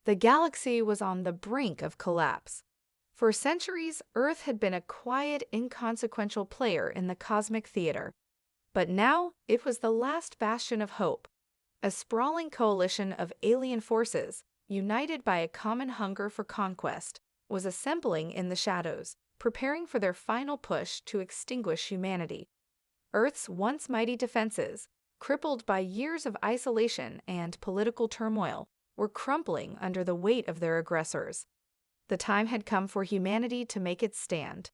The galaxy was on the brink of collapse. For centuries, Earth had been a quiet, inconsequential player in the cosmic theater. But now, it was the last bastion of hope. A sprawling coalition of alien forces, united by a common hunger for conquest, was assembling in the shadows, preparing for their final push to extinguish humanity. Earth's once mighty defenses, crippled by years of isolation and political turmoil, were crumbling under the weight of their aggressors. The time had come for humanity to make its stand.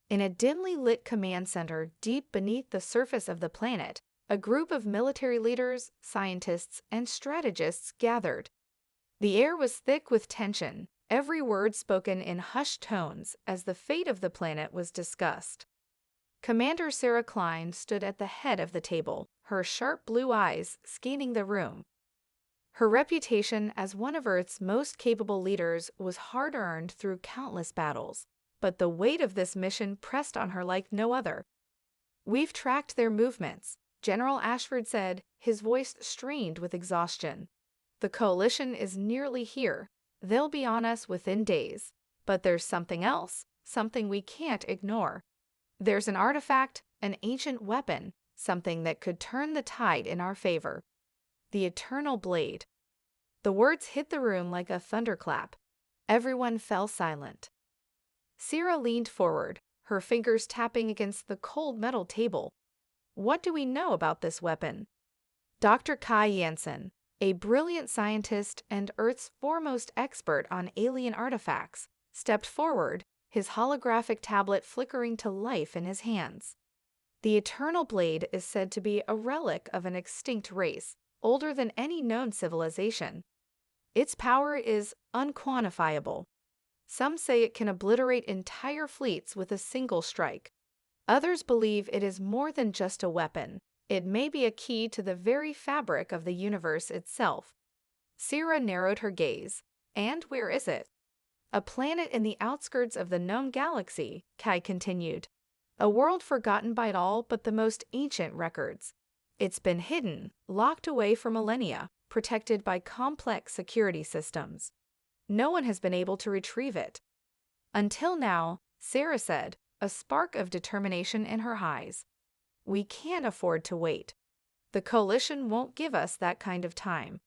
In a dimly lit command center deep beneath the surface of the planet, a group of military leaders, scientists, and strategists gathered. The air was thick with tension, every word spoken in hushed tones as the fate of the planet was discussed. Commander Sarah Klein stood at the head of the table, her sharp blue eyes scanning the room. Her reputation as one of Earth's most capable leaders was hard-earned through countless battles, but the weight of this mission pressed on her like no other. "We've tracked their movements," General Ashford said, his voice strained with exhaustion. "The coalition is nearly here. They'll be on us within days. But there's something else, something we can't ignore. There's an artifact, an ancient weapon, something that could turn the tide in our favor. The Eternal Blade." The words hit the room like a thunderclap. Everyone fell silent. Sarah leaned forward, her fingers tapping against the cold metal table. "What do we know about this weapon?" Dr. Kai Jansen, a brilliant scientist and Earth's foremost expert on alien artifacts, stepped forward, his holographic tablet flickering to life in his hands. "The Eternal Blade is said to be a relic of an extinct race, older than any known civilization. Its power is unquantifiable. Some say it can obliterate entire fleets with a single strike. Others believe it is more than just a weapon. It may be a key to the very fabric of the universe itself." Sarah narrowed her gaze. "And where is it?" "A planet in the outskirts of the known galaxy," Kai continued. "A world forgotten by all but the most ancient records. It's been hidden, locked away for millennia, protected by complex security systems. No one has been able to retrieve it." "Until now," Sarah said, a spark of determination in her eyes. "We can't afford to wait. The coalition won't give us that kind of time."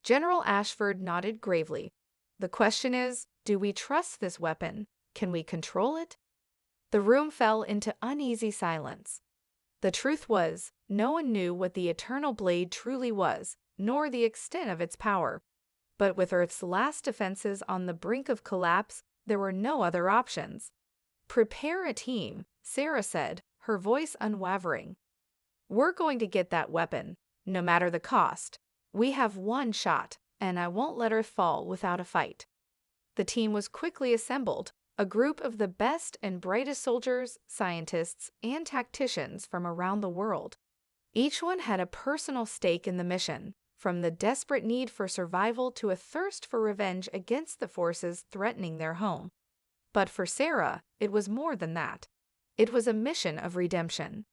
General Ashford nodded gravely. "The question is, do we trust this weapon? Can we control it?" The room fell into uneasy silence. The truth was, no one knew what the Eternal Blade truly was, nor the extent of its power. But with Earth's last defenses on the brink of collapse, there were no other options. "Prepare a team," Sarah said, her voice unwavering. "We're going to get that weapon, no matter the cost. We have one shot, and I won't let Earth fall without a fight." The team was quickly assembled, a group of the best and brightest soldiers, scientists, and tacticians from around the world. Each one had a personal stake in the mission, from the desperate need for survival to a thirst for revenge against the forces threatening their home. But for Sarah, it was more than that. It was a mission of redemption.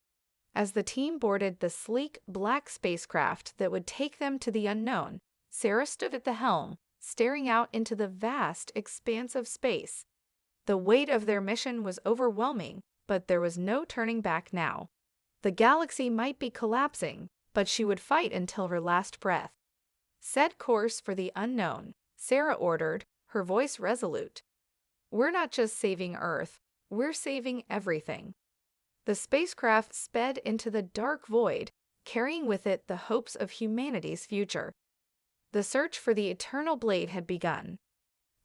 As the team boarded the sleek, black spacecraft that would take them to the unknown, Sarah stood at the helm, staring out into the vast expanse of space. The weight of their mission was overwhelming, but there was no turning back now. The galaxy might be collapsing, but she would fight until her last breath. "Set course for the unknown," Sarah ordered, her voice resolute. "We're not just saving Earth, we're saving everything." The spacecraft sped into the dark void, carrying with it the hopes of humanity's future. The search for the Eternal Blade had begun.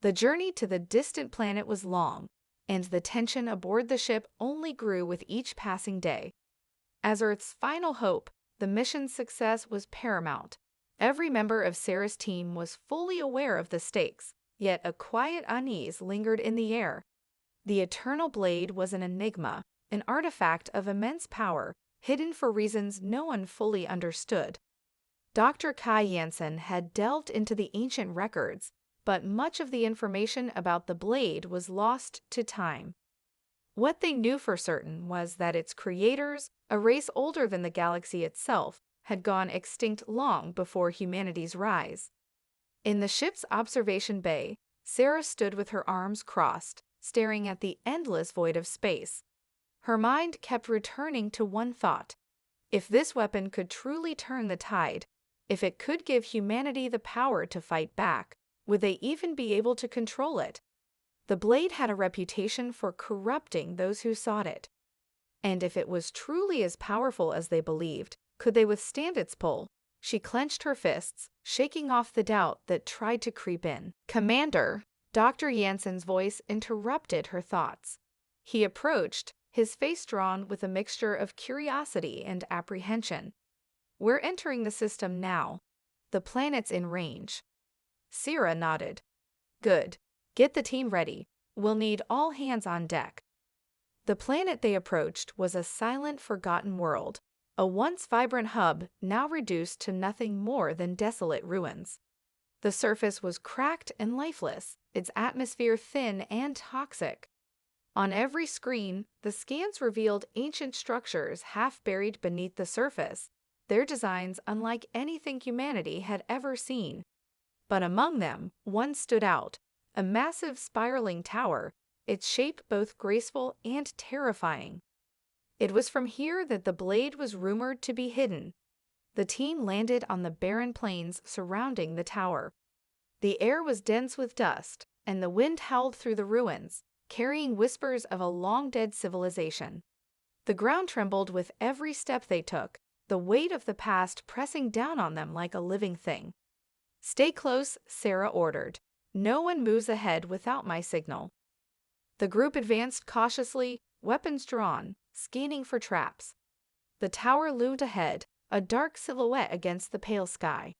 The journey to the distant planet was long, and the tension aboard the ship only grew with each passing day. As Earth's final hope, the mission's success was paramount. Every member of Sarah's team was fully aware of the stakes, yet a quiet unease lingered in the air. The Eternal Blade was an enigma, an artifact of immense power, hidden for reasons no one fully understood. Dr. Kai Jansen had delved into the ancient records, but much of the information about the blade was lost to time. What they knew for certain was that its creators, a race older than the galaxy itself, had gone extinct long before humanity's rise. In the ship's observation bay, Sarah stood with her arms crossed, staring at the endless void of space. Her mind kept returning to one thought. If this weapon could truly turn the tide, if it could give humanity the power to fight back, would they even be able to control it? The blade had a reputation for corrupting those who sought it. And if it was truly as powerful as they believed, could they withstand its pull? She clenched her fists, shaking off the doubt that tried to creep in. "Commander," Dr. Jansen's voice interrupted her thoughts. He approached, his face drawn with a mixture of curiosity and apprehension. "We're entering the system now. The planet's in range." Sarah nodded. "Good. Get the team ready. We'll need all hands on deck." The planet they approached was a silent, forgotten world, a once vibrant hub now reduced to nothing more than desolate ruins. The surface was cracked and lifeless, its atmosphere thin and toxic. On every screen, the scans revealed ancient structures half buried beneath the surface, their designs unlike anything humanity had ever seen. But among them, one stood out, a massive spiraling tower, its shape both graceful and terrifying. It was from here that the blade was rumored to be hidden. The team landed on the barren plains surrounding the tower. The air was dense with dust, and the wind howled through the ruins, carrying whispers of a long-dead civilization. The ground trembled with every step they took, the weight of the past pressing down on them like a living thing. "Stay close," Sarah ordered. "No one moves ahead without my signal." The group advanced cautiously, weapons drawn, scanning for traps. The tower loomed ahead, a dark silhouette against the pale sky.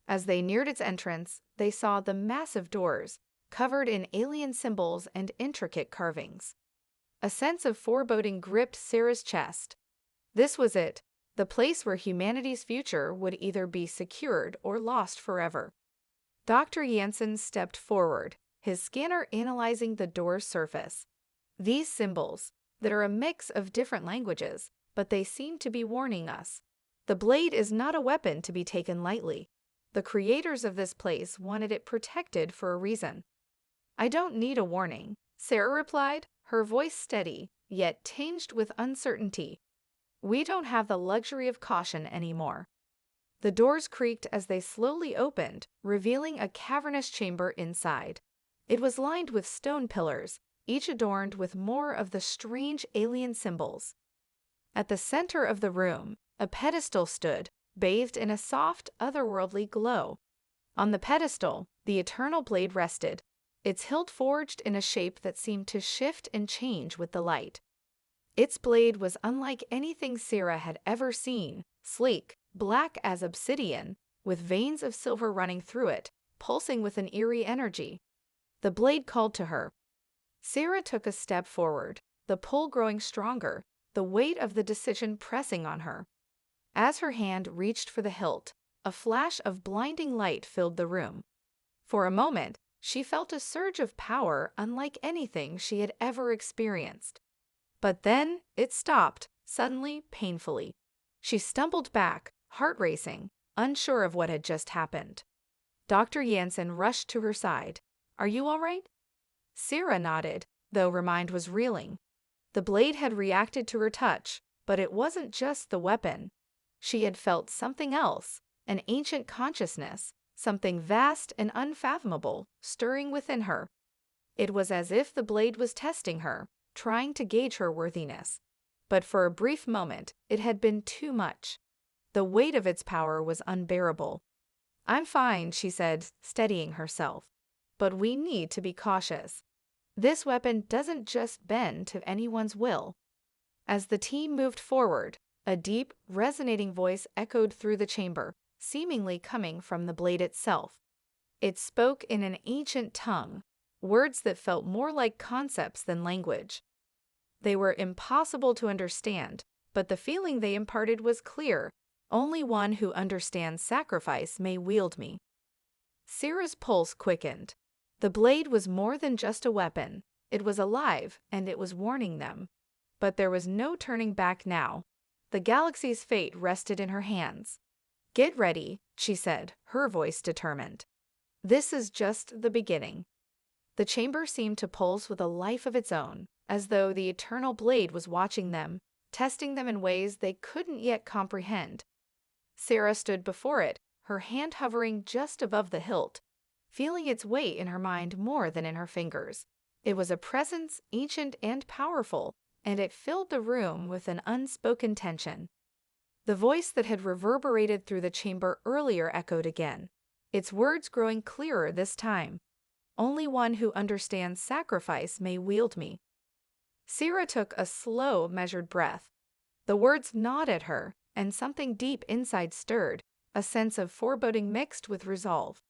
As they neared its entrance, they saw the massive doors, covered in alien symbols and intricate carvings. A sense of foreboding gripped Sarah's chest. This was it, the place where humanity's future would either be secured or lost forever. Dr. Jansen stepped forward, his scanner analyzing the door's surface. "These symbols, that are a mix of different languages, but they seem to be warning us. The blade is not a weapon to be taken lightly. The creators of this place wanted it protected for a reason." "I don't need a warning," Sarah replied, her voice steady, yet tinged with uncertainty. "We don't have the luxury of caution anymore." The doors creaked as they slowly opened, revealing a cavernous chamber inside. It was lined with stone pillars, each adorned with more of the strange alien symbols. At the center of the room, a pedestal stood, bathed in a soft, otherworldly glow. On the pedestal, the eternal blade rested, its hilt forged in a shape that seemed to shift and change with the light. Its blade was unlike anything Sarah had ever seen, sleek, black as obsidian, with veins of silver running through it, pulsing with an eerie energy. The blade called to her. Sarah took a step forward, the pull growing stronger, the weight of the decision pressing on her. As her hand reached for the hilt, a flash of blinding light filled the room. For a moment, she felt a surge of power unlike anything she had ever experienced. But then it stopped, suddenly, painfully. She stumbled back, heart racing, unsure of what had just happened. Dr. Jansen rushed to her side. "Are you all right?" Sarah nodded, though her mind was reeling. The blade had reacted to her touch, but it wasn't just the weapon. She had felt something else, an ancient consciousness, something vast and unfathomable, stirring within her. It was as if the blade was testing her, trying to gauge her worthiness. But for a brief moment, it had been too much. The weight of its power was unbearable. "I'm fine," she said, steadying herself. "But we need to be cautious. This weapon doesn't just bend to anyone's will." As the team moved forward, a deep, resonating voice echoed through the chamber, seemingly coming from the blade itself. It spoke in an ancient tongue, words that felt more like concepts than language. They were impossible to understand, but the feeling they imparted was clear. "Only one who understands sacrifice may wield me." Sarah's pulse quickened. The blade was more than just a weapon. It was alive, and it was warning them. But there was no turning back now. The galaxy's fate rested in her hands. "Get ready," she said, her voice determined. This is just the beginning. The chamber seemed to pulse with a life of its own, as though the eternal blade was watching them, testing them in ways they couldn't yet comprehend. Sarah stood before it, her hand hovering just above the hilt, feeling its weight in her mind more than in her fingers. It was a presence ancient and powerful, and it filled the room with an unspoken tension. The voice that had reverberated through the chamber earlier echoed again, its words growing clearer this time. Only one who understands sacrifice may wield me. Sarah took a slow, measured breath. The words gnawed at her, and something deep inside stirred, a sense of foreboding mixed with resolve.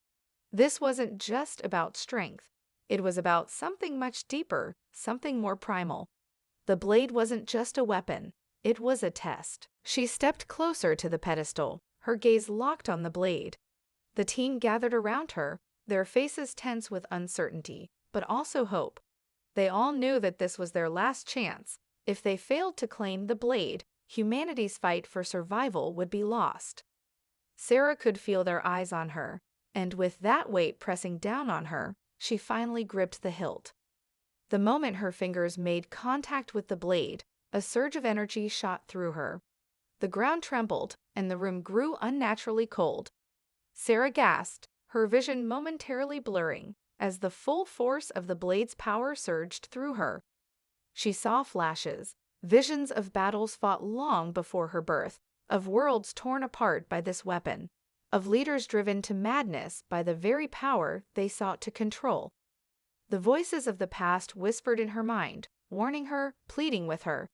This wasn't just about strength. It was about something much deeper, something more primal. The blade wasn't just a weapon. It was a test. She stepped closer to the pedestal, her gaze locked on the blade. The team gathered around her, their faces tense with uncertainty, but also hope. They all knew that this was their last chance. If they failed to claim the blade, humanity's fight for survival would be lost. Sarah could feel their eyes on her, and with that weight pressing down on her, she finally gripped the hilt. The moment her fingers made contact with the blade, a surge of energy shot through her. The ground trembled, and the room grew unnaturally cold. Sarah gasped, her vision momentarily blurring, as the full force of the blade's power surged through her. She saw flashes, visions of battles fought long before her birth, of worlds torn apart by this weapon, of leaders driven to madness by the very power they sought to control. The voices of the past whispered in her mind, warning her, pleading with her.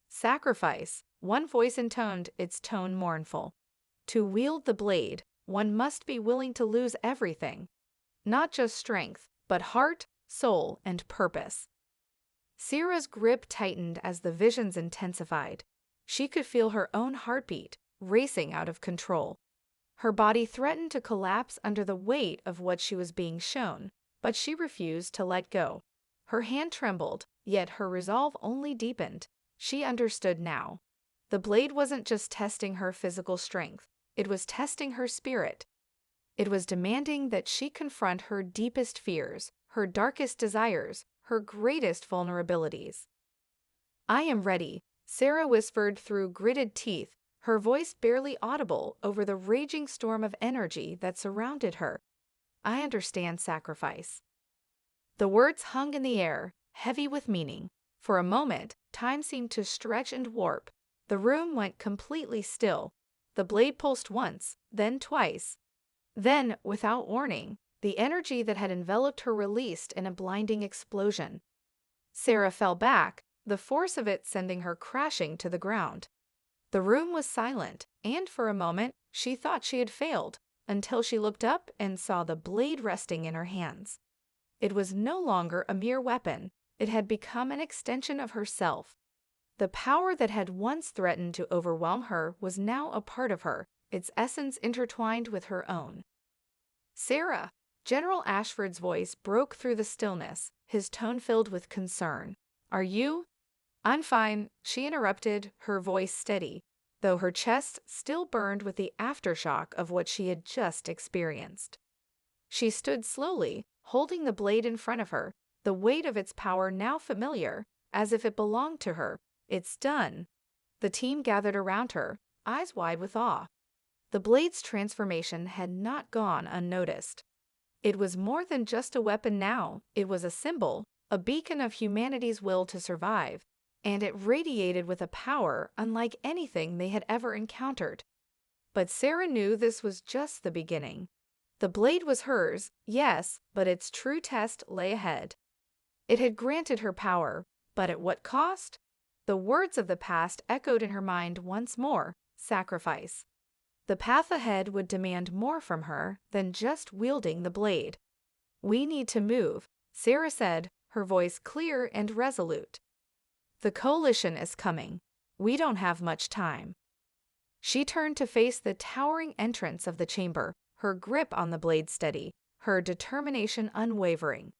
Sacrifice, one voice intoned, its tone mournful. To wield the blade, one must be willing to lose everything. Not just strength, but heart, soul, and purpose. Sarah's grip tightened as the visions intensified. She could feel her own heartbeat, racing out of control. Her body threatened to collapse under the weight of what she was being shown, but she refused to let go. Her hand trembled, yet her resolve only deepened. She understood now. The blade wasn't just testing her physical strength, it was testing her spirit. It was demanding that she confront her deepest fears, her darkest desires, her greatest vulnerabilities. "I am ready," Sarah whispered through gritted teeth, her voice barely audible over the raging storm of energy that surrounded her. "I understand sacrifice." The words hung in the air, heavy with meaning. For a moment, time seemed to stretch and warp. The room went completely still. The blade pulsed once, then twice. Then, without warning, the energy that had enveloped her released in a blinding explosion. Sarah fell back, the force of it sending her crashing to the ground. The room was silent, and for a moment she thought she had failed, until she looked up and saw the blade resting in her hands. It was no longer a mere weapon. It had become an extension of herself. The power that had once threatened to overwhelm her was now a part of her, its essence intertwined with her own. "Sarah!" General Ashford's voice broke through the stillness, his tone filled with concern. "Are you—" "I'm fine," she interrupted, her voice steady, though her chest still burned with the aftershock of what she had just experienced. She stood slowly, holding the blade in front of her, the weight of its power now familiar, as if it belonged to her. "It's done." The team gathered around her, eyes wide with awe. The blade's transformation had not gone unnoticed. It was more than just a weapon now, it was a symbol, a beacon of humanity's will to survive, and it radiated with a power unlike anything they had ever encountered. But Sarah knew this was just the beginning. The blade was hers, yes, but its true test lay ahead. It had granted her power, but at what cost? The words of the past echoed in her mind once more: sacrifice. The path ahead would demand more from her than just wielding the blade. "We need to move," Sarah said, her voice clear and resolute. "The coalition is coming. We don't have much time." She turned to face the towering entrance of the chamber, her grip on the blade steady, her determination unwavering.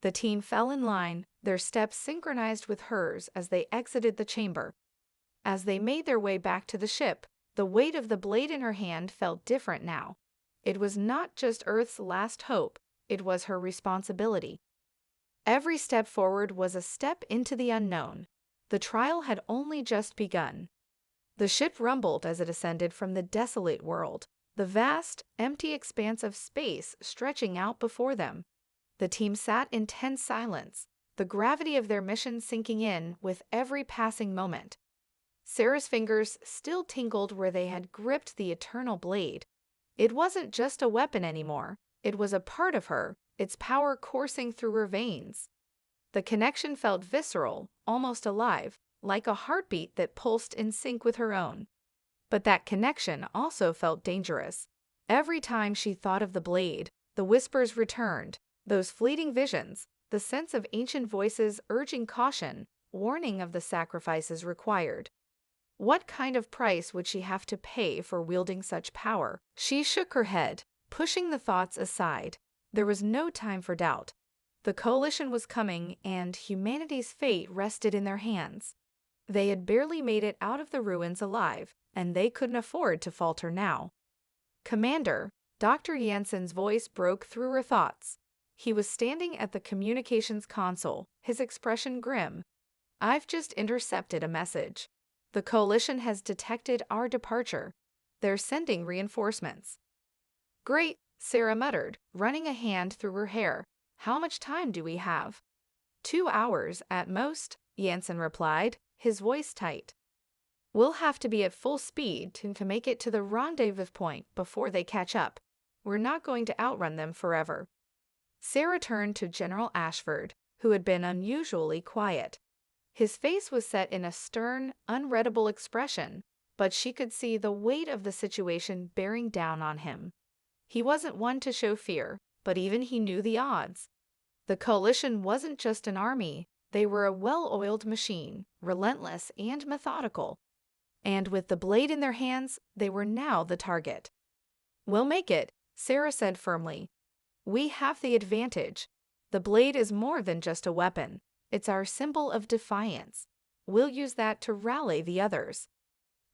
The team fell in line, their steps synchronized with hers as they exited the chamber. As they made their way back to the ship, the weight of the blade in her hand felt different now. It was not just Earth's last hope, it was her responsibility. Every step forward was a step into the unknown. The trial had only just begun. The ship rumbled as it ascended from the desolate world, the vast, empty expanse of space stretching out before them. The team sat in tense silence, the gravity of their mission sinking in with every passing moment. Sarah's fingers still tingled where they had gripped the eternal blade. It wasn't just a weapon anymore. It was a part of her, its power coursing through her veins. The connection felt visceral, almost alive, like a heartbeat that pulsed in sync with her own. But that connection also felt dangerous. Every time she thought of the blade, the whispers returned, those fleeting visions, the sense of ancient voices urging caution, warning of the sacrifices required. What kind of price would she have to pay for wielding such power? She shook her head, pushing the thoughts aside. There was no time for doubt. The coalition was coming, and humanity's fate rested in their hands. They had barely made it out of the ruins alive, and they couldn't afford to falter now. "Commander," Dr. Jensen's voice broke through her thoughts. He was standing at the communications console, his expression grim. "I've just intercepted a message. The coalition has detected our departure. They're sending reinforcements." "Great," Sarah muttered, running a hand through her hair. "How much time do we have?" 2 hours at most, Jensen replied, his voice tight. "We'll have to be at full speed to make it to the rendezvous point before they catch up. We're not going to outrun them forever." Sarah turned to General Ashford, who had been unusually quiet. His face was set in a stern, unreadable expression, but she could see the weight of the situation bearing down on him. He wasn't one to show fear, but even he knew the odds. The coalition wasn't just an army, they were a well-oiled machine, relentless and methodical. And with the blade in their hands, they were now the target. "We'll make it," Sarah said firmly. "We have the advantage. The blade is more than just a weapon. It's our symbol of defiance. We'll use that to rally the others."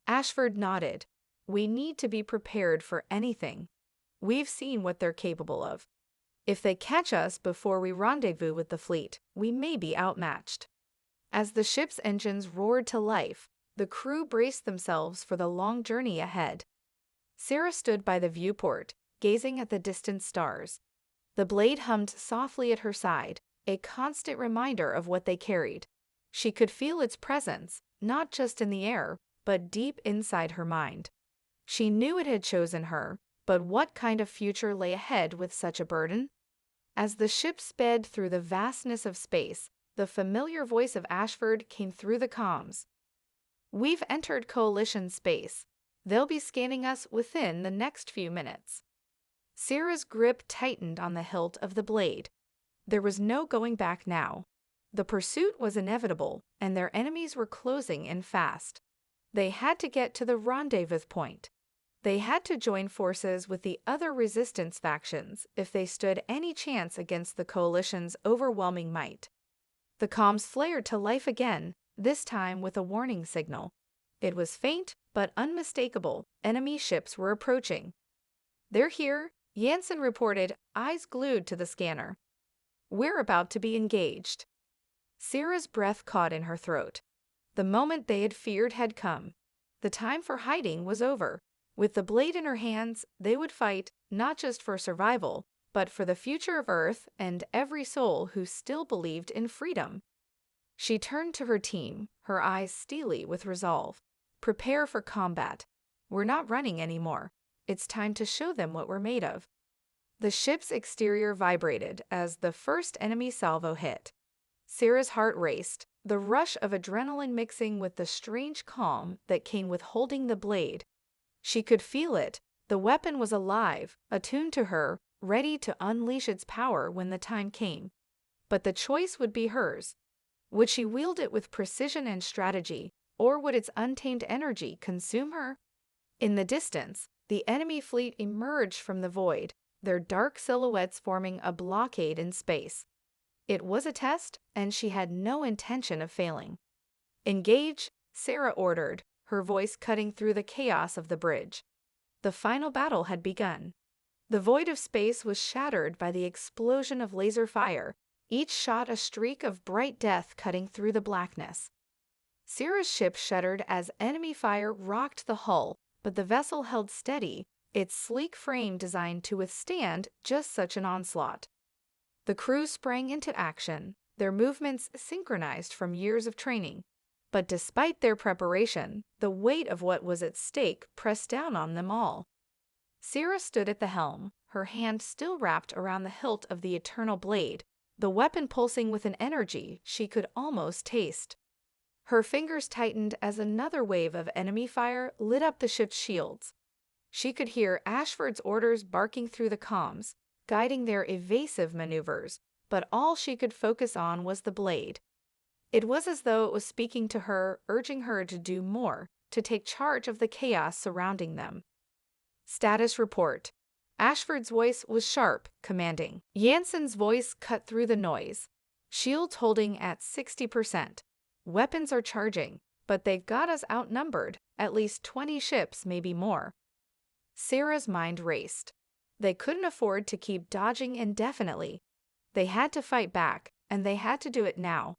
Ashford nodded. "We need to be prepared for anything. We've seen what they're capable of. If they catch us before we rendezvous with the fleet, we may be outmatched." As the ship's engines roared to life, the crew braced themselves for the long journey ahead. Sarah stood by the viewport, gazing at the distant stars. The blade hummed softly at her side, a constant reminder of what they carried. She could feel its presence, not just in the air, but deep inside her mind. She knew it had chosen her, but what kind of future lay ahead with such a burden? As the ship sped through the vastness of space, the familiar voice of Ashford came through the comms. "We've entered coalition space. They'll be scanning us within the next few minutes." Sarah's grip tightened on the hilt of the blade. There was no going back now. The pursuit was inevitable, and their enemies were closing in fast. They had to get to the rendezvous point. They had to join forces with the other resistance factions if they stood any chance against the coalition's overwhelming might. The comms flared to life again, this time with a warning signal. It was faint but unmistakable. Enemy ships were approaching. "They're here," Jensen reported, eyes glued to the scanner. "We're about to be engaged." Sarah's breath caught in her throat. The moment they had feared had come. The time for hiding was over. With the blade in her hands, they would fight not just for survival, but for the future of Earth and every soul who still believed in freedom. She turned to her team, her eyes steely with resolve. "Prepare for combat. We're not running anymore. It's time to show them what we're made of." The ship's exterior vibrated as the first enemy salvo hit. Sarah's heart raced, the rush of adrenaline mixing with the strange calm that came with holding the blade. She could feel it. The weapon was alive, attuned to her, ready to unleash its power when the time came. But the choice would be hers. Would she wield it with precision and strategy, or would its untamed energy consume her? In the distance, the enemy fleet emerged from the void, their dark silhouettes forming a blockade in space. It was a test, and she had no intention of failing. "Engage," Sarah ordered, her voice cutting through the chaos of the bridge. The final battle had begun. The void of space was shattered by the explosion of laser fire, each shot a streak of bright death cutting through the blackness. Syrah's ship shuddered as enemy fire rocked the hull, but the vessel held steady, its sleek frame designed to withstand just such an onslaught. The crew sprang into action, their movements synchronized from years of training. But despite their preparation, the weight of what was at stake pressed down on them all. Syrah stood at the helm, her hand still wrapped around the hilt of the eternal blade, the weapon pulsing with an energy she could almost taste. Her fingers tightened as another wave of enemy fire lit up the ship's shields. She could hear Ashford's orders barking through the comms, guiding their evasive maneuvers, but all she could focus on was the blade. It was as though it was speaking to her, urging her to do more, to take charge of the chaos surrounding them. Status report. Ashford's voice was sharp, commanding. Jansen's voice cut through the noise. Shields holding at 60%. Weapons are charging, but they've got us outnumbered, at least 20 ships, maybe more. Syrah's mind raced. They couldn't afford to keep dodging indefinitely. They had to fight back, and they had to do it now.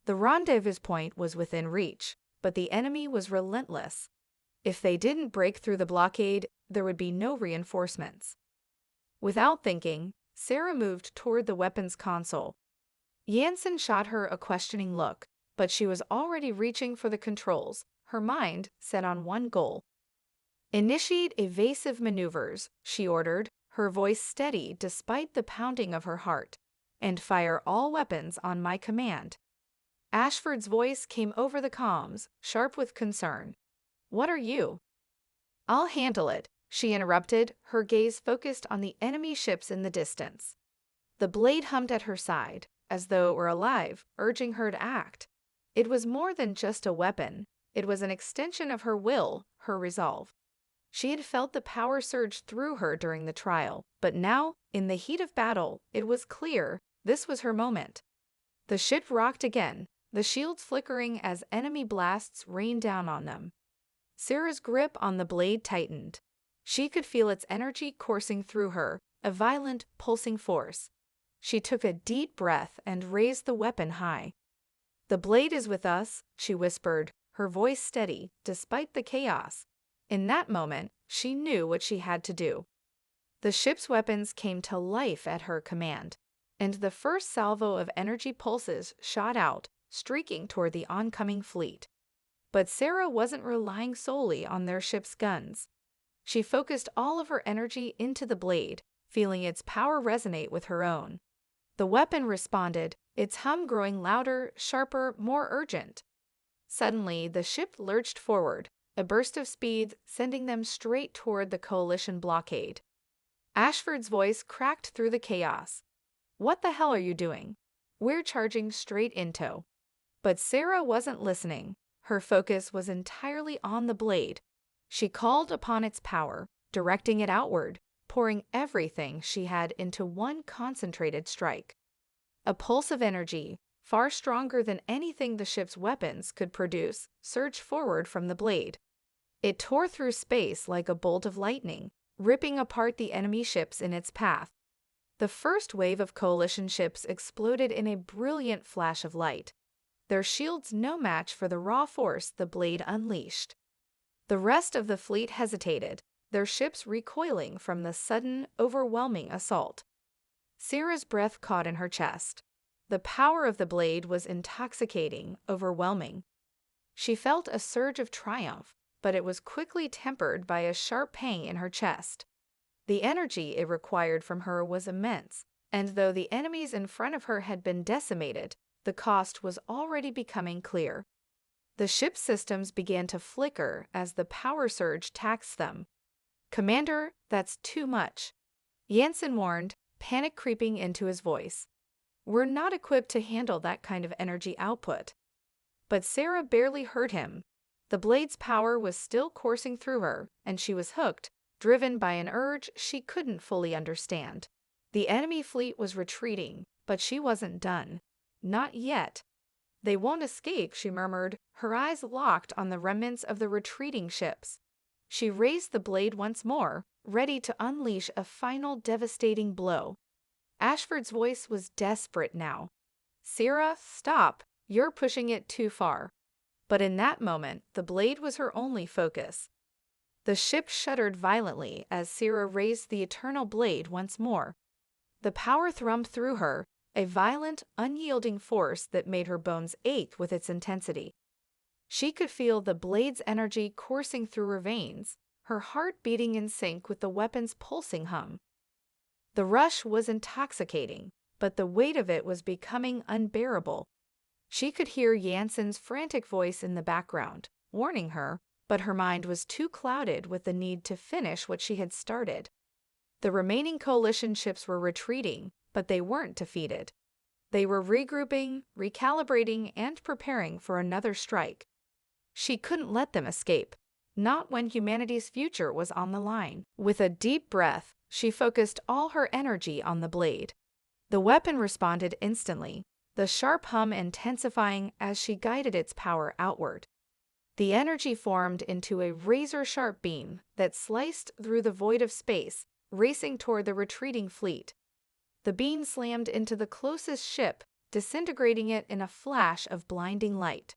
The rendezvous point was within reach, but the enemy was relentless. If they didn't break through the blockade, there would be no reinforcements. Without thinking, Syrah moved toward the weapons console. Jansen shot her a questioning look, but she was already reaching for the controls, her mind set on one goal. Initiate evasive maneuvers, she ordered, her voice steady despite the pounding of her heart, and fire all weapons on my command. Ashford's voice came over the comms, sharp with concern. What are you? I'll handle it, she interrupted, her gaze focused on the enemy ships in the distance. The blade hummed at her side, as though it were alive, urging her to act. It was more than just a weapon. It was an extension of her will, her resolve. She had felt the power surge through her during the trial, but now, in the heat of battle, it was clear this was her moment. The ship rocked again, the shields flickering as enemy blasts rained down on them. Syrah's grip on the blade tightened. She could feel its energy coursing through her, a violent, pulsing force. She took a deep breath and raised the weapon high. The blade is with us, she whispered, her voice steady, despite the chaos. In that moment, she knew what she had to do. The ship's weapons came to life at her command, and the first salvo of energy pulses shot out, streaking toward the oncoming fleet. But Syrah wasn't relying solely on their ship's guns. She focused all of her energy into the blade, feeling its power resonate with her own. The weapon responded, its hum growing louder, sharper, more urgent. Suddenly, the ship lurched forward, a burst of speed sending them straight toward the coalition blockade. Ashford's voice cracked through the chaos. What the hell are you doing? We're charging straight into. But Syrah wasn't listening. Her focus was entirely on the blade. She called upon its power, directing it outward, pouring everything she had into one concentrated strike. A pulse of energy, far stronger than anything the ship's weapons could produce, surged forward from the blade. It tore through space like a bolt of lightning, ripping apart the enemy ships in its path. The first wave of coalition ships exploded in a brilliant flash of light, their shields no match for the raw force the blade unleashed. The rest of the fleet hesitated, their ships recoiling from the sudden, overwhelming assault. Syrah's breath caught in her chest. The power of the blade was intoxicating, overwhelming. She felt a surge of triumph, but it was quickly tempered by a sharp pang in her chest. The energy it required from her was immense, and though the enemies in front of her had been decimated, the cost was already becoming clear. The ship's systems began to flicker as the power surge taxed them. "Commander, that's too much," Jansen warned, panic creeping into his voice. "We're not equipped to handle that kind of energy output." But Syrah barely heard him. The blade's power was still coursing through her, and she was hooked, driven by an urge she couldn't fully understand. The enemy fleet was retreating, but she wasn't done. Not yet. "They won't escape," she murmured, her eyes locked on the remnants of the retreating ships. She raised the blade once more, ready to unleash a final devastating blow. Ashford's voice was desperate now. "Sarah, stop. You're pushing it too far." But in that moment, the blade was her only focus. The ship shuddered violently as Sarah raised the eternal blade once more. The power thrummed through her, a violent, unyielding force that made her bones ache with its intensity. She could feel the blade's energy coursing through her veins, her heart beating in sync with the weapon's pulsing hum. The rush was intoxicating, but the weight of it was becoming unbearable. She could hear Jansen's frantic voice in the background, warning her, but her mind was too clouded with the need to finish what she had started. The remaining coalition ships were retreating, but they weren't defeated. They were regrouping, recalibrating, and preparing for another strike. She couldn't let them escape, not when humanity's future was on the line. With a deep breath, she focused all her energy on the blade. The weapon responded instantly, the sharp hum intensifying as she guided its power outward. The energy formed into a razor-sharp beam that sliced through the void of space, racing toward the retreating fleet. The beam slammed into the closest ship, disintegrating it in a flash of blinding light.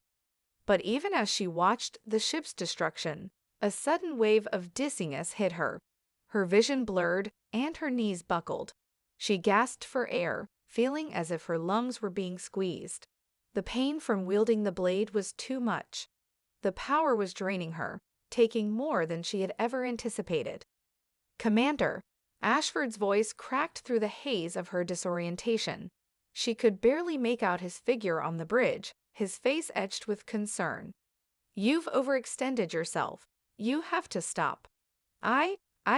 But even as she watched the ship's destruction, a sudden wave of dizziness hit her. Her vision blurred and her knees buckled. She gasped for air, feeling as if her lungs were being squeezed. The pain from wielding the blade was too much. The power was draining her, taking more than she had ever anticipated. "Commander!" Ashford's voice cracked through the haze of her disorientation. She could barely make out his figure on the bridge, his face etched with concern. "You've overextended yourself. You have to stop." I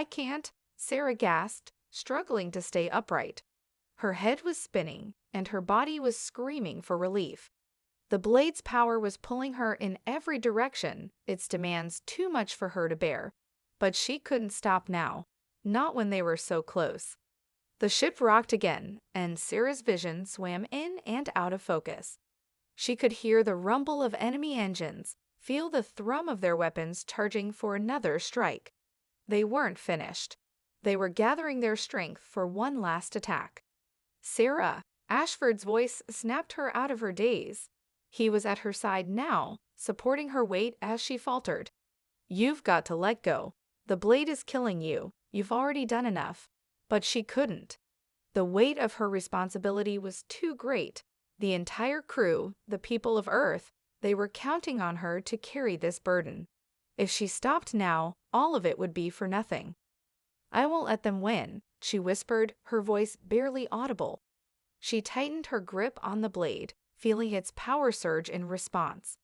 can't," Sarah gasped, struggling to stay upright. Her head was spinning, and her body was screaming for relief. The blade's power was pulling her in every direction, its demands too much for her to bear. But she couldn't stop now, not when they were so close. The ship rocked again, and Sarah's vision swam in and out of focus. She could hear the rumble of enemy engines, feel the thrum of their weapons charging for another strike. They weren't finished. They were gathering their strength for one last attack. "Sarah!" Ashford's voice snapped her out of her daze. He was at her side now, supporting her weight as she faltered. "You've got to let go. The blade is killing you. You've already done enough." But she couldn't. The weight of her responsibility was too great. The entire crew, the people of Earth, they were counting on her to carry this burden. If she stopped now, all of it would be for nothing. "I won't let them win," she whispered, her voice barely audible. She tightened her grip on the blade, feeling its power surge in response.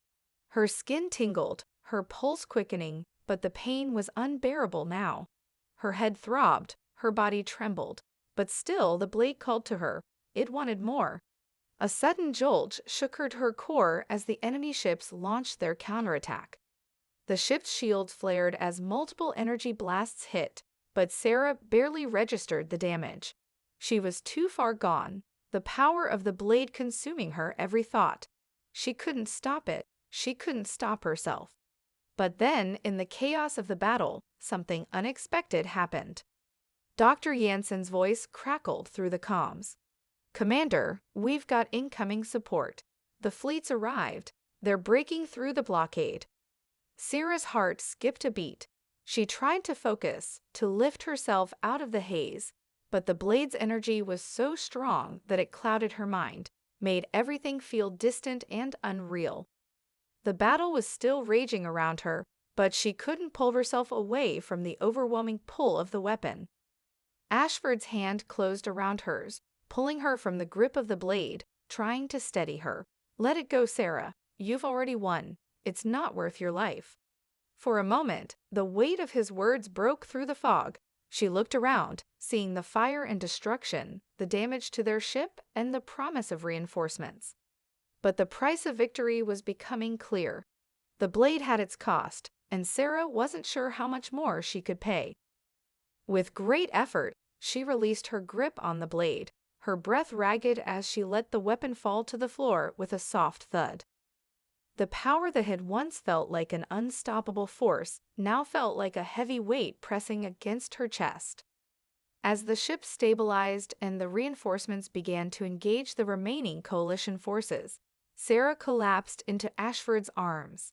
Her skin tingled, her pulse quickening, but the pain was unbearable now. Her head throbbed, her body trembled, but still the blade called to her. It wanted more. A sudden jolt shook her to her core as the enemy ships launched their counterattack. The ship's shields flared as multiple energy blasts hit, but Sarah barely registered the damage. She was too far gone, the power of the blade consuming her every thought. She couldn't stop it. She couldn't stop herself. But then, in the chaos of the battle, something unexpected happened. Dr. Jansen's voice crackled through the comms. "Commander, we've got incoming support. The fleet's arrived. They're breaking through the blockade." Sarah's heart skipped a beat. She tried to focus, to lift herself out of the haze, but the blade's energy was so strong that it clouded her mind, made everything feel distant and unreal. The battle was still raging around her, but she couldn't pull herself away from the overwhelming pull of the weapon. Ashford's hand closed around hers, pulling her from the grip of the blade, trying to steady her. "Let it go, Sarah. You've already won. It's not worth your life." For a moment, the weight of his words broke through the fog. She looked around, seeing the fire and destruction, the damage to their ship, and the promise of reinforcements. But the price of victory was becoming clear. The blade had its cost, and Sarah wasn't sure how much more she could pay. With great effort, she released her grip on the blade, her breath ragged as she let the weapon fall to the floor with a soft thud. The power that had once felt like an unstoppable force now felt like a heavy weight pressing against her chest. As the ship stabilized and the reinforcements began to engage the remaining coalition forces, Sarah collapsed into Ashford's arms.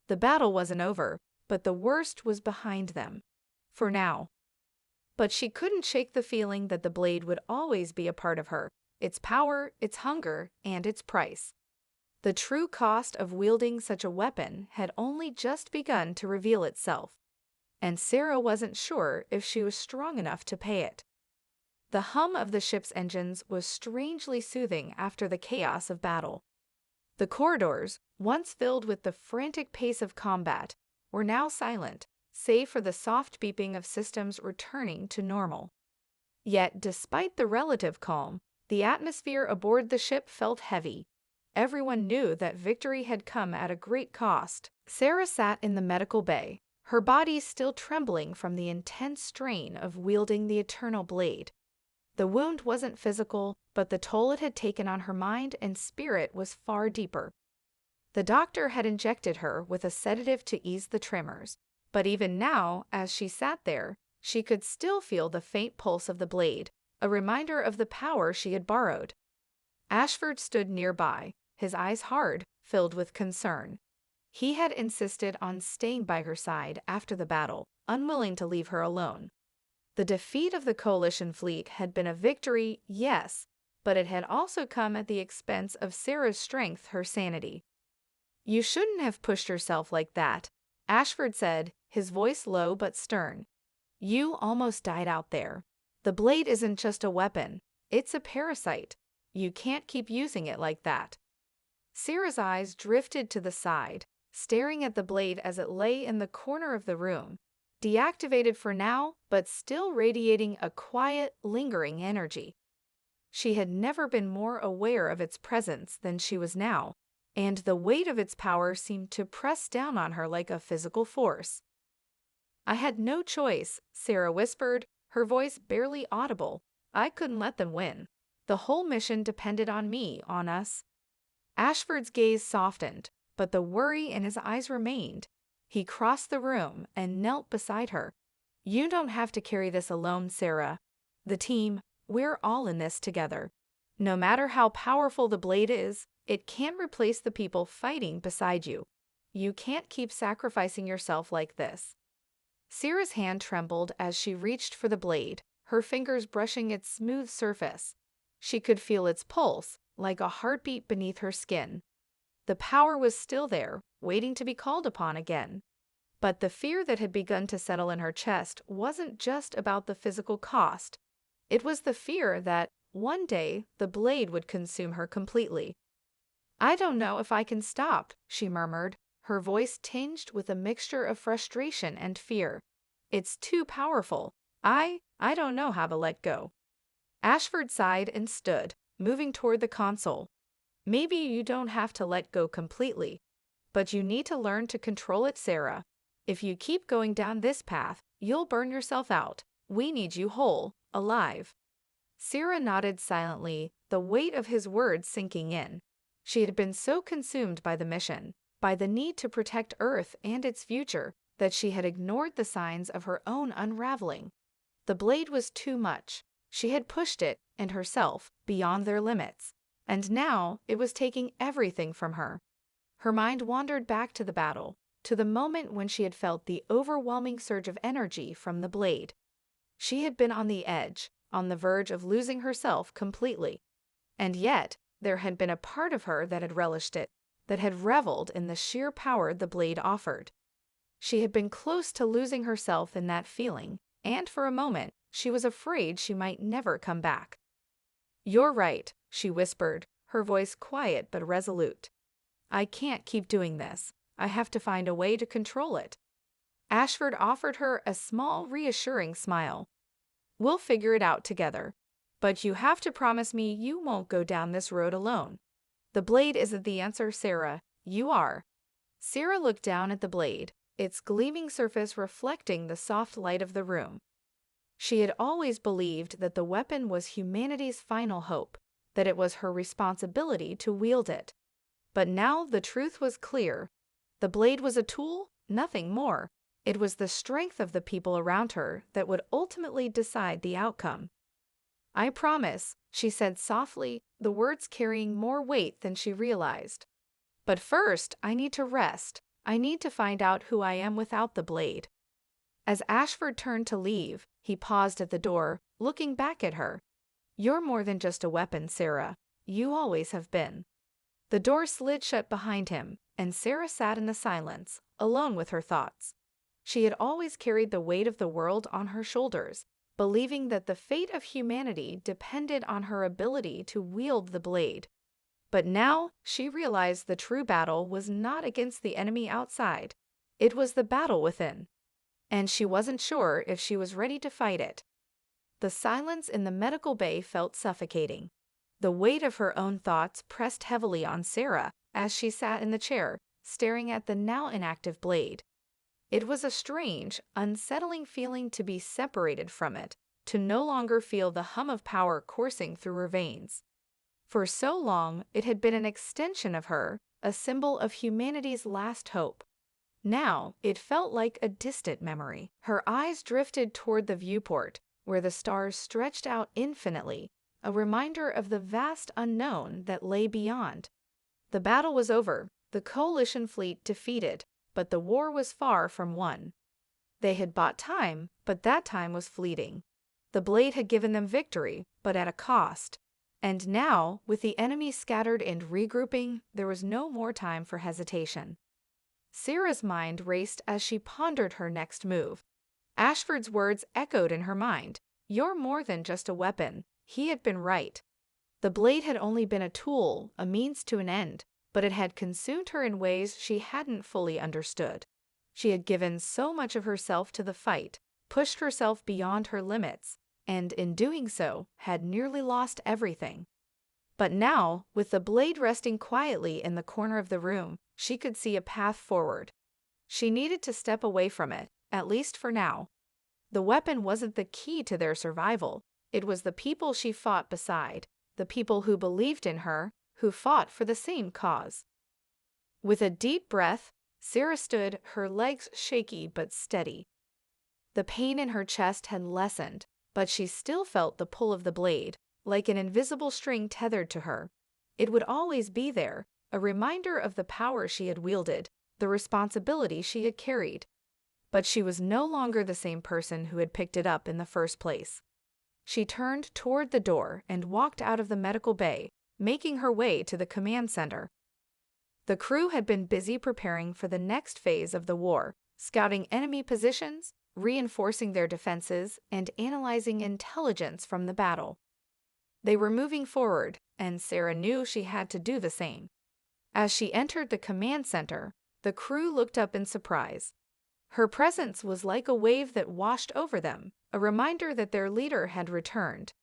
The battle wasn't over, but the worst was behind them. For now. But she couldn't shake the feeling that the blade would always be a part of her, its power, its hunger, and its price. The true cost of wielding such a weapon had only just begun to reveal itself, and Sarah wasn't sure if she was strong enough to pay it. The hum of the ship's engines was strangely soothing after the chaos of battle. The corridors, once filled with the frantic pace of combat, were now silent, save for the soft beeping of systems returning to normal. Yet, despite the relative calm, the atmosphere aboard the ship felt heavy. Everyone knew that victory had come at a great cost. Sarah sat in the medical bay, her body still trembling from the intense strain of wielding the eternal blade. The wound wasn't physical, but the toll it had taken on her mind and spirit was far deeper. The doctor had injected her with a sedative to ease the tremors, but even now, as she sat there, she could still feel the faint pulse of the blade, a reminder of the power she had borrowed. Ashford stood nearby, his eyes hard, filled with concern. He had insisted on staying by her side after the battle, unwilling to leave her alone. The defeat of the coalition fleet had been a victory, yes, but it had also come at the expense of Sarah's strength, her sanity. "You shouldn't have pushed yourself like that," Ashford said, his voice low but stern. "You almost died out there. The blade isn't just a weapon, it's a parasite. You can't keep using it like that." Sarah's eyes drifted to the side, staring at the blade as it lay in the corner of the room, deactivated for now, but still radiating a quiet, lingering energy. She had never been more aware of its presence than she was now, and the weight of its power seemed to press down on her like a physical force. "I had no choice," Sarah whispered, her voice barely audible. "I couldn't let them win. The whole mission depended on me, on us." Ashford's gaze softened, but the worry in his eyes remained. He crossed the room and knelt beside her. "You don't have to carry this alone, Sarah. The team, we're all in this together. No matter how powerful the blade is, it can't replace the people fighting beside you. You can't keep sacrificing yourself like this." Sarah's hand trembled as she reached for the blade, her fingers brushing its smooth surface. She could feel its pulse, like a heartbeat beneath her skin. The power was still there, waiting to be called upon again. But the fear that had begun to settle in her chest wasn't just about the physical cost. It was the fear that, one day, the blade would consume her completely. "I don't know if I can stop," she murmured, her voice tinged with a mixture of frustration and fear. "It's too powerful. I don't know how to let go." Ashford sighed and stood, moving toward the console. "Maybe you don't have to let go completely, but you need to learn to control it, Sarah. If you keep going down this path, you'll burn yourself out. We need you whole, alive." Sarah nodded silently, the weight of his words sinking in. She had been so consumed by the mission, by the need to protect Earth and its future, that she had ignored the signs of her own unraveling. The blade was too much. She had pushed it, and herself, beyond their limits, and now it was taking everything from her. Her mind wandered back to the battle, to the moment when she had felt the overwhelming surge of energy from the blade. She had been on the edge, on the verge of losing herself completely. And yet, there had been a part of her that had relished it, that had reveled in the sheer power the blade offered. She had been close to losing herself in that feeling, and for a moment, she was afraid she might never come back. "You're right," she whispered, her voice quiet but resolute. "I can't keep doing this. I have to find a way to control it." Ashford offered her a small, reassuring smile. "We'll figure it out together. But you have to promise me you won't go down this road alone. The blade isn't the answer, Sarah. You are." Sarah looked down at the blade, its gleaming surface reflecting the soft light of the room. She had always believed that the weapon was humanity's final hope, that it was her responsibility to wield it. But now the truth was clear. The blade was a tool, nothing more. It was the strength of the people around her that would ultimately decide the outcome. "I promise," she said softly, the words carrying more weight than she realized. "But first, I need to rest. I need to find out who I am without the blade." As Ashford turned to leave, he paused at the door, looking back at her. "You're more than just a weapon, Sarah. You always have been." The door slid shut behind him, and Sarah sat in the silence, alone with her thoughts. She had always carried the weight of the world on her shoulders, believing that the fate of humanity depended on her ability to wield the blade. But now she realized the true battle was not against the enemy outside. It was the battle within. And she wasn't sure if she was ready to fight it. The silence in the medical bay felt suffocating. The weight of her own thoughts pressed heavily on Sarah as she sat in the chair, staring at the now inactive blade. It was a strange, unsettling feeling to be separated from it, to no longer feel the hum of power coursing through her veins. For so long, it had been an extension of her, a symbol of humanity's last hope. Now, it felt like a distant memory. Her eyes drifted toward the viewport, where the stars stretched out infinitely, a reminder of the vast unknown that lay beyond. The battle was over, the coalition fleet defeated, but the war was far from won. They had bought time, but that time was fleeting. The blade had given them victory, but at a cost. And now, with the enemy scattered and regrouping, there was no more time for hesitation. Sarah's mind raced as she pondered her next move. Ashford's words echoed in her mind. "You're more than just a weapon." He had been right. The blade had only been a tool, a means to an end, but it had consumed her in ways she hadn't fully understood. She had given so much of herself to the fight, pushed herself beyond her limits, and in doing so, had nearly lost everything. But now, with the blade resting quietly in the corner of the room, she could see a path forward. She needed to step away from it, at least for now. The weapon wasn't the key to their survival. It was the people she fought beside, the people who believed in her, who fought for the same cause. With a deep breath, Sarah stood, her legs shaky but steady. The pain in her chest had lessened, but she still felt the pull of the blade, like an invisible string tethered to her. It would always be there, a reminder of the power she had wielded, the responsibility she had carried. But she was no longer the same person who had picked it up in the first place. She turned toward the door and walked out of the medical bay, making her way to the command center. The crew had been busy preparing for the next phase of the war, scouting enemy positions, reinforcing their defenses, and analyzing intelligence from the battle. They were moving forward, and Sarah knew she had to do the same. As she entered the command center, the crew looked up in surprise. Her presence was like a wave that washed over them, a reminder that their leader had returned.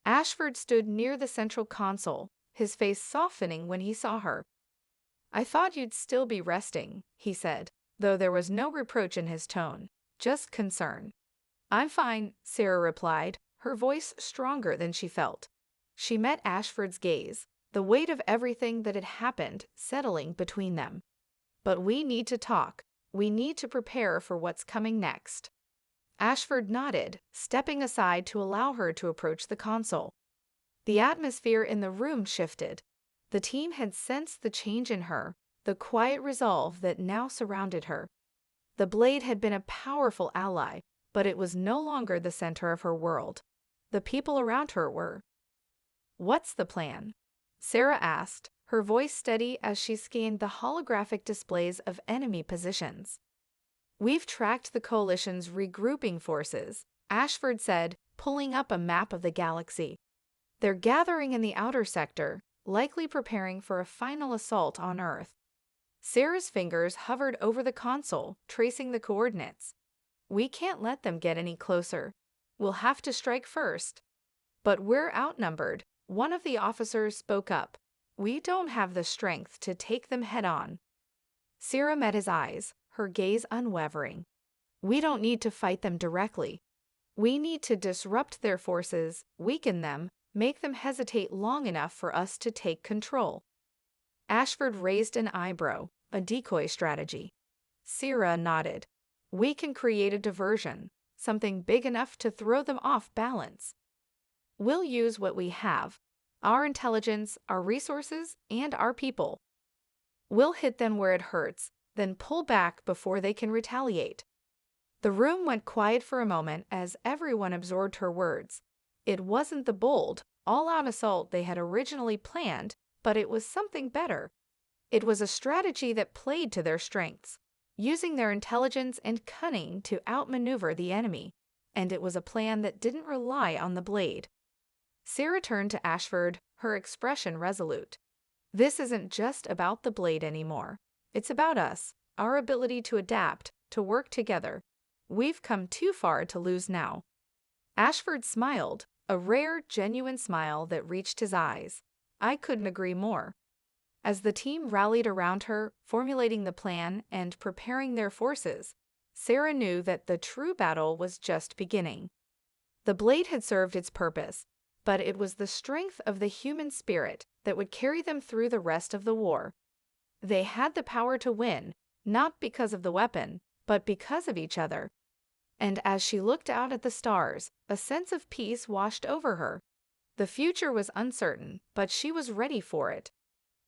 Ashford stood near the central console, his face softening when he saw her. "I thought you'd still be resting," he said, though there was no reproach in his tone, just concern. "I'm fine," Sarah replied, her voice stronger than she felt. She met Ashford's gaze, the weight of everything that had happened settling between them. "But we need to talk. We need to prepare for what's coming next." Ashford nodded, stepping aside to allow her to approach the console. The atmosphere in the room shifted. The team had sensed the change in her, the quiet resolve that now surrounded her. The blade had been a powerful ally, but it was no longer the center of her world. The people around her were. "What's the plan?" Sarah asked, her voice steady as she scanned the holographic displays of enemy positions. "We've tracked the coalition's regrouping forces," Ashford said, pulling up a map of the galaxy. "They're gathering in the outer sector, likely preparing for a final assault on Earth." Sarah's fingers hovered over the console, tracing the coordinates. "We can't let them get any closer. We'll have to strike first." "But we're outnumbered," one of the officers spoke up. "We don't have the strength to take them head-on." Sarah met his eyes, her gaze unwavering. "We don't need to fight them directly. We need to disrupt their forces, weaken them, make them hesitate long enough for us to take control." Ashford raised an eyebrow, a decoy strategy. Sierra nodded. We can create a diversion, something big enough to throw them off balance. We'll use what we have, our intelligence, our resources, and our people. We'll hit them where it hurts, then pull back before they can retaliate. The room went quiet for a moment as everyone absorbed her words. It wasn't the bold, all-out assault they had originally planned, but it was something better. It was a strategy that played to their strengths, using their intelligence and cunning to outmaneuver the enemy, and it was a plan that didn't rely on the blade. Sarah turned to Ashford, her expression resolute. This isn't just about the blade anymore. It's about us, our ability to adapt, to work together. We've come too far to lose now. Ashford smiled, a rare, genuine smile that reached his eyes. I couldn't agree more. As the team rallied around her, formulating the plan and preparing their forces, Sarah knew that the true battle was just beginning. The blade had served its purpose, but it was the strength of the human spirit that would carry them through the rest of the war. They had the power to win, not because of the weapon, but because of each other. And as she looked out at the stars, a sense of peace washed over her. The future was uncertain, but she was ready for it.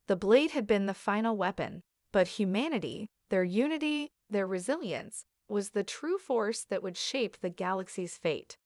The blade had been the final weapon, but humanity, their unity, their resilience, was the true force that would shape the galaxy's fate.